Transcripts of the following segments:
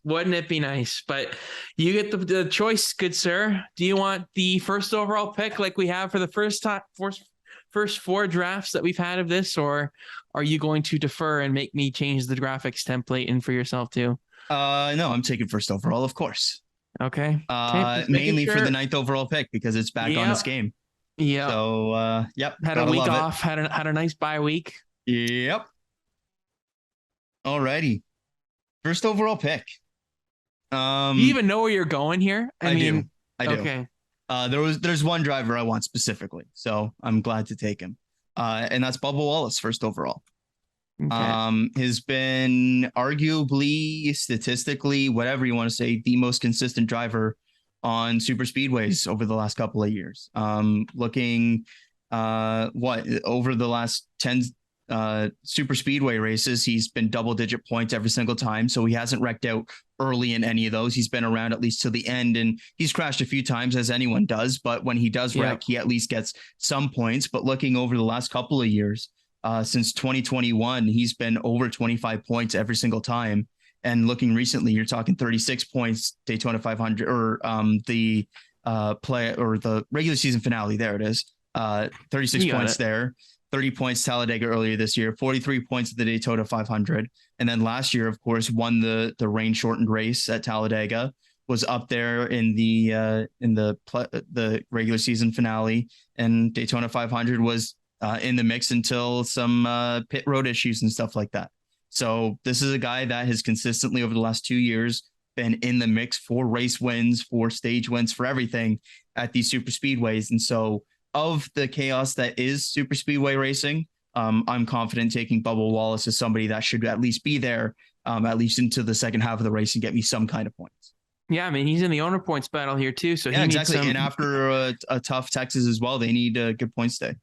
Wouldn't it be nice? But you get the choice, good sir. Do you want the first overall pick like we have for the first four drafts that we've had of this, or are you going to defer and make me change the graphics template and for yourself too? No, I'm taking first overall, of course. Okay. Just making Mainly for sure. the ninth overall pick because it's back on this Yep. game. Yep. So, yep. Had a Gotta week love off. Had a nice bye week. it. Yep. Alrighty. First overall pick. Do you even know where you're going here? I do. Okay. There's one driver I want specifically, so I'm glad to take him. And that's Bubba Wallace, first overall. Okay. Has been arguably, statistically, whatever you want to say, the most consistent driver on super speedways over the last couple of years. Looking over the last 10 super speedway races, he's been double-digit points every single time, so he hasn't wrecked out early in any of those. He's been around at least to the end, and he's crashed a few times, as anyone does, but when he does wreck, he at least gets some points. But looking over the last couple of years, since 2021, he's been over 25 points every single time. And looking recently, you're talking 36 points Daytona 500 or the regular season finale. There it is. 36 points there, 30 points Talladega earlier this year, 43 points at the Daytona 500. And then last year, of course, won the rain shortened race at Talladega, was up there in the regular season finale, and Daytona 500 was in the mix until some pit road issues and stuff like that. So this is a guy that has consistently over the last 2 years been in the mix for race wins, for stage wins, for everything at these super speedways. And so of the chaos that is super speedway racing, I'm confident taking Bubba Wallace as somebody that should at least be there, at least into the second half of the race and get me some kind of points. Yeah, I mean, he's in the owner points battle here too. So yeah, exactly. And after a tough Texas as well, they need a good points day.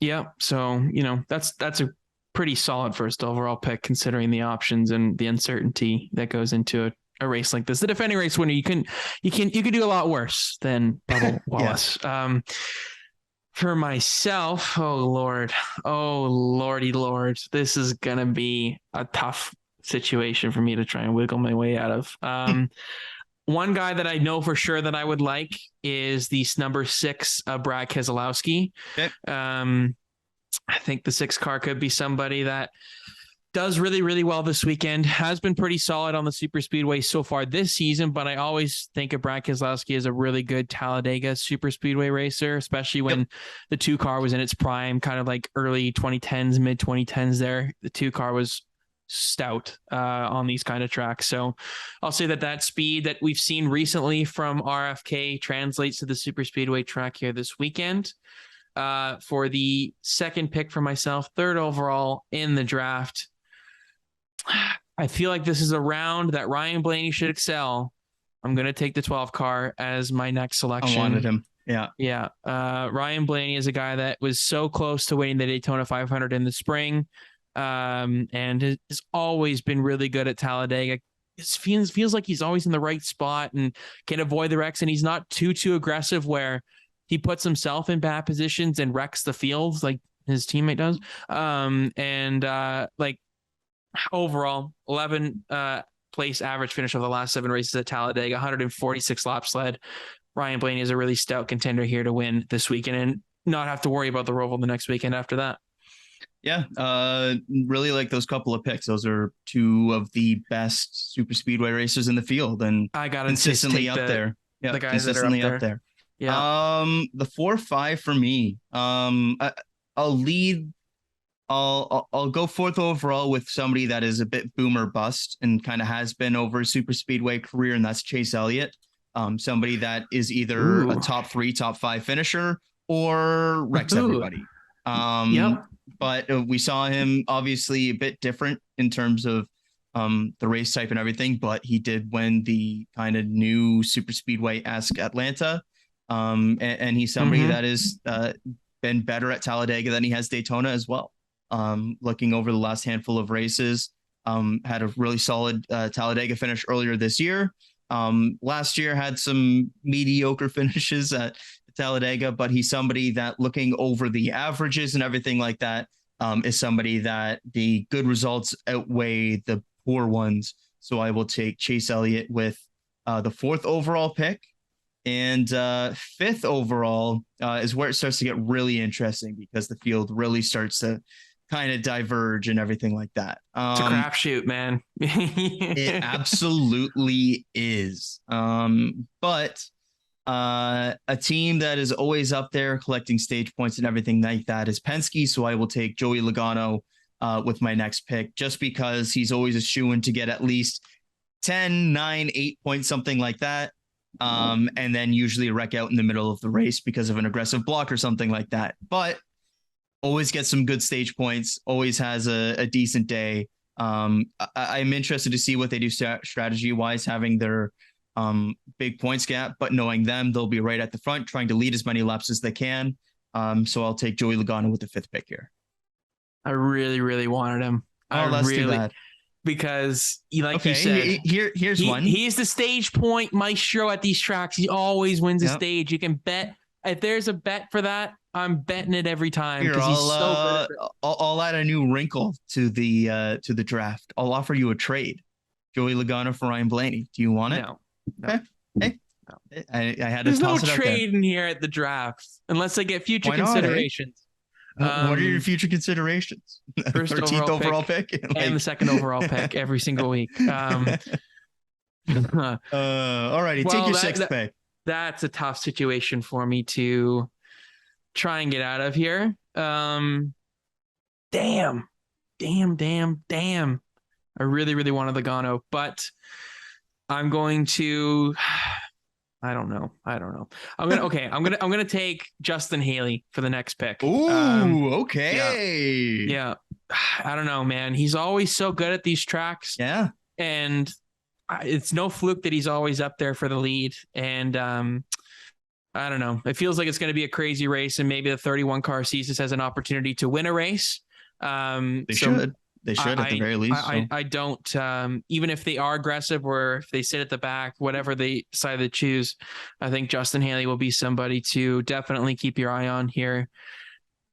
Yeah. So, that's a pretty solid first overall pick considering the options and the uncertainty that goes into a race like this. The defending race winner, you can do a lot worse than Bubba Wallace. Yeah. For myself, oh lordy lord, this is gonna be a tough situation for me to try and wiggle my way out of. One guy that I know for sure that I would like is the number 6, Brad Keselowski. Okay. I think the 6 car could be somebody that does really, really well this weekend, has been pretty solid on the super speedway so far this season, but I always think of Brad Keselowski as a really good Talladega super speedway racer, especially when the 2 car was in its prime, kind of like early 2010s, mid 2010s there. The 2 car was stout on these kind of tracks. So I'll say that speed that we've seen recently from RFK translates to the super speedway track here this weekend. For the second pick for myself, 3rd overall in the draft, I feel like this is a round that Ryan Blaney should excel. I'm going to take the 12 car as my next selection. I wanted him. Yeah. Yeah. Ryan Blaney is a guy that was so close to winning the Daytona 500 in the spring, and has always been really good at Talladega. It feels like he's always in the right spot and can avoid the wrecks, and he's not too aggressive where he puts himself in bad positions and wrecks the fields like his teammate does. Overall 11 place average finish of the last 7 races at Talladega, 146 laps led. Ryan Blaney is a really stout contender here to win this weekend and not have to worry about the Roval the next weekend after that. Yeah, really like those couple of picks. Those are 2 of the best super speedway racers in the field, and I got consistently up there. Yeah, the guys consistently that are up there. Yeah. The 4-5 for me. I'll go 4th overall with somebody that is a bit boomer bust and kind of has been over a super speedway career, and that's Chase Elliott. Somebody that is either a top 3, top 5 finisher or wrecks everybody. But we saw him obviously a bit different in terms of the race type and everything, but he did win the kind of new super speedway-esque Atlanta. And he's somebody that has been better at Talladega than he has Daytona as well. Looking over the last handful of races, had a really solid Talladega finish earlier this year. Last year had some mediocre finishes at Talladega, but he's somebody that, looking over the averages and everything like that, is somebody that the good results outweigh the poor ones. So I will take Chase Elliott with the 4th overall pick. And 5th overall is where it starts to get really interesting because the field really starts to kind of diverge and everything like that. It's a crapshoot, man. It absolutely is. But a team that is always up there collecting stage points and everything like that is Penske. So I will take Joey Logano with my next pick, just because he's always a shoo-in to get at least 10, 9, 8 points, something like that. And then usually wreck out in the middle of the race because of an aggressive block or something like that. But always gets some good stage points, always has a decent day. I'm interested to see what they do strategy-wise, having their big points gap, but knowing them, they'll be right at the front, trying to lead as many laps as they can. So I'll take Joey Logano with the 5th pick here. I really, really wanted him. That's too bad. Because you said, here's one. He's the stage point maestro at these tracks. He always wins a stage. You can bet. If there's a bet for that, I'm betting it every time. Here, I'll add a new wrinkle to the draft. I'll offer you a trade. Joey Logano for Ryan Blaney. Do you want it? No. Okay. Hey, no. I had to There's no toss it out trade in here at the draft unless I get future considerations. What are your future considerations? First 13th overall pick and the 2nd overall pick every single week. Alrighty, take your 6th pick. That's a tough situation for me to try and get out of here. Damn. I really, really wanted Logano, but I'm going to. I don't know. I'm gonna take Justin Haley for the next pick. Ooh, okay. Yeah. I don't know, man. He's always so good at these tracks. Yeah. And it's no fluke that he's always up there for the lead. And I don't know. It feels like it's going to be a crazy race, and maybe the 31 car sees this as an opportunity to win a race. They should at the very least. I don't, even if they are aggressive or if they sit at the back, whatever they decide to choose, I think Justin Haley will be somebody to definitely keep your eye on here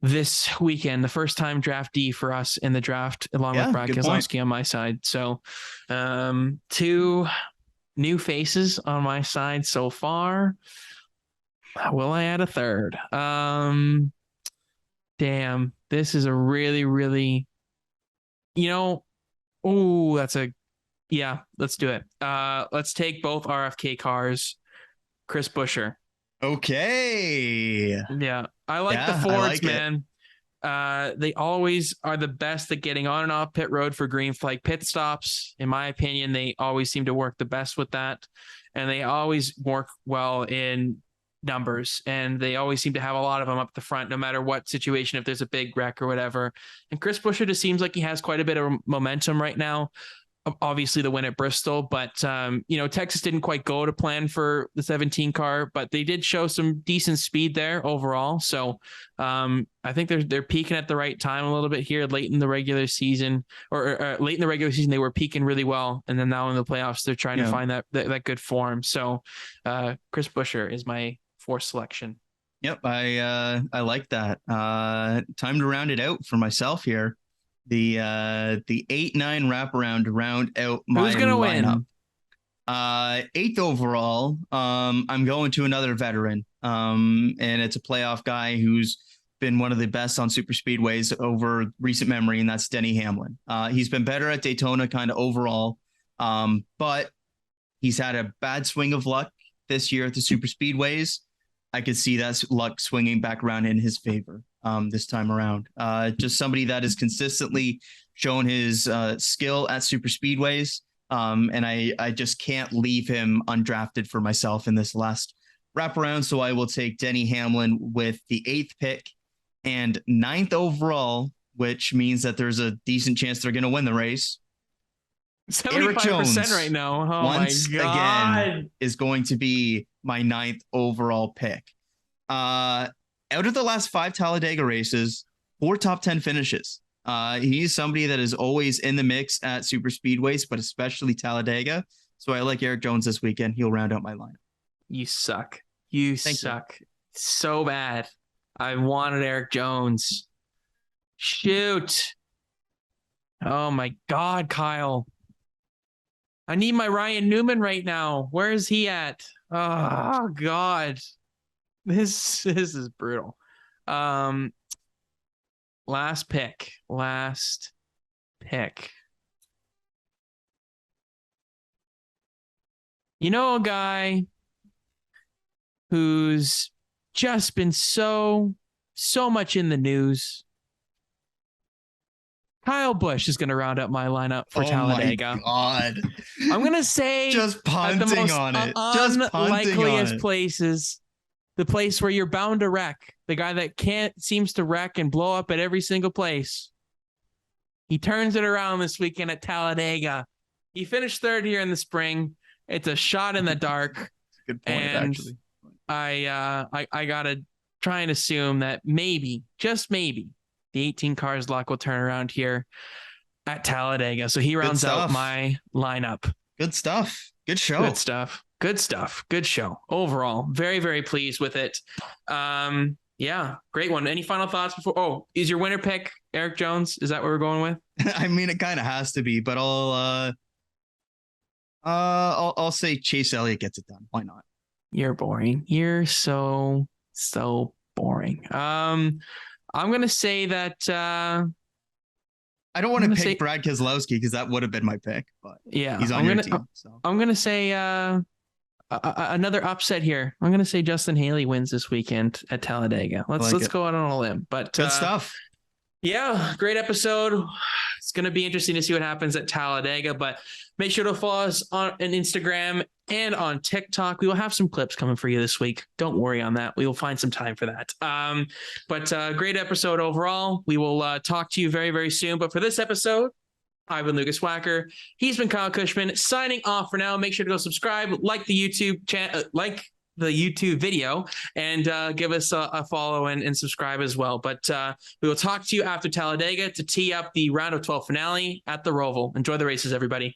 this weekend. The first time draftee for us in the draft, along with Brad Keselowski on my side. So 2 new faces on my side so far. Will I add a 3rd? Damn, this is a really, really... let's do it. Let's take both RFK cars. Chris Buescher. Okay. Yeah. I like the Fords, man. They always are the best at getting on and off pit road for green flag pit stops. In my opinion, they always seem to work the best with that. And they always work well in numbers, and they always seem to have a lot of them up the front, no matter what situation, if there's a big wreck or whatever. And Chris Buescher just seems like he has quite a bit of momentum right now. Obviously the win at Bristol, but Texas didn't quite go to plan for the 17 car, but they did show some decent speed there overall. So I think they're peaking at the right time a little bit here late in the regular season, or late in the regular season, they were peaking really well. And then now in the playoffs, they're trying to find that good form. So Chris Buescher is my 4th selection. Yep. I like that. Time to round it out for myself here. The 8-9 wraparound to round out my Who's gonna lineup. win? 8th overall. I'm going to another veteran. And it's a playoff guy who's been one of the best on super speedways over recent memory, and that's Denny Hamlin. He's been better at Daytona kind of overall. But he's had a bad swing of luck this year at the super speedways. I could see that luck swinging back around in his favor this time around. Just somebody that has consistently shown his skill at super speedways. And I just can't leave him undrafted for myself in this last wraparound. So I will take Denny Hamlin with the 8th pick and 9th overall, which means that there's a decent chance they're going to win the race. 75% right now. Oh once my God. again is going to be my 9th overall pick. Out of the last 5 Talladega races, 4 top 10 finishes. He's somebody that is always in the mix at super speedways, but especially Talladega. So I like Eric Jones this weekend. He'll round out my lineup. You suck. You suck so bad. I wanted Eric Jones. Shoot. Oh my God, Kyle. I need my Ryan Newman right now. Where is he at? Oh God. This is brutal. Last pick. You know, a guy who's just been so much in the news. Kyle Busch is going to round up my lineup for Talladega. My God. I'm going to say just punting at the most on it. Just unlikeliest places, the place where you're bound to wreck, the guy that seems to wreck and blow up at every single place. He turns it around this weekend at Talladega. He finished third here in the spring. It's a shot in the dark. Good point, and actually. I gotta try and assume that maybe, just maybe, the 18 cars luck will turn around here at Talladega. So he rounds out my lineup. Good stuff. Good show. Good show. Overall, very, very pleased with it. Yeah, great one. Any final thoughts before? Oh, is your winner pick Eric Jones? Is that what we're going with? I mean, it kind of has to be, but I'll say Chase Elliott gets it done. Why not? You're boring. You're so boring. I'm gonna say that I don't want to pick Brad Keselowski because that would have been my pick, but yeah, he's on your team. So I'm gonna say another upset here. I'm gonna say Justin Haley wins this weekend at Talladega. Let's go out on a limb. But good stuff. Yeah, great episode. It's going to be interesting to see what happens at Talladega, but make sure to follow us on Instagram and on TikTok. We will have some clips coming for you this week. Don't worry on that. We will find some time for that. But great episode overall. We will talk to you very, very soon. But for this episode, I've been Lukas Wacker. He's been Kyle Cushman. Signing off for now. Make sure to go subscribe, like the YouTube channel, like the YouTube video, and give us a follow and subscribe as well. But we will talk to you after Talladega to tee up the round of 12 finale at the Roval. Enjoy the races, everybody.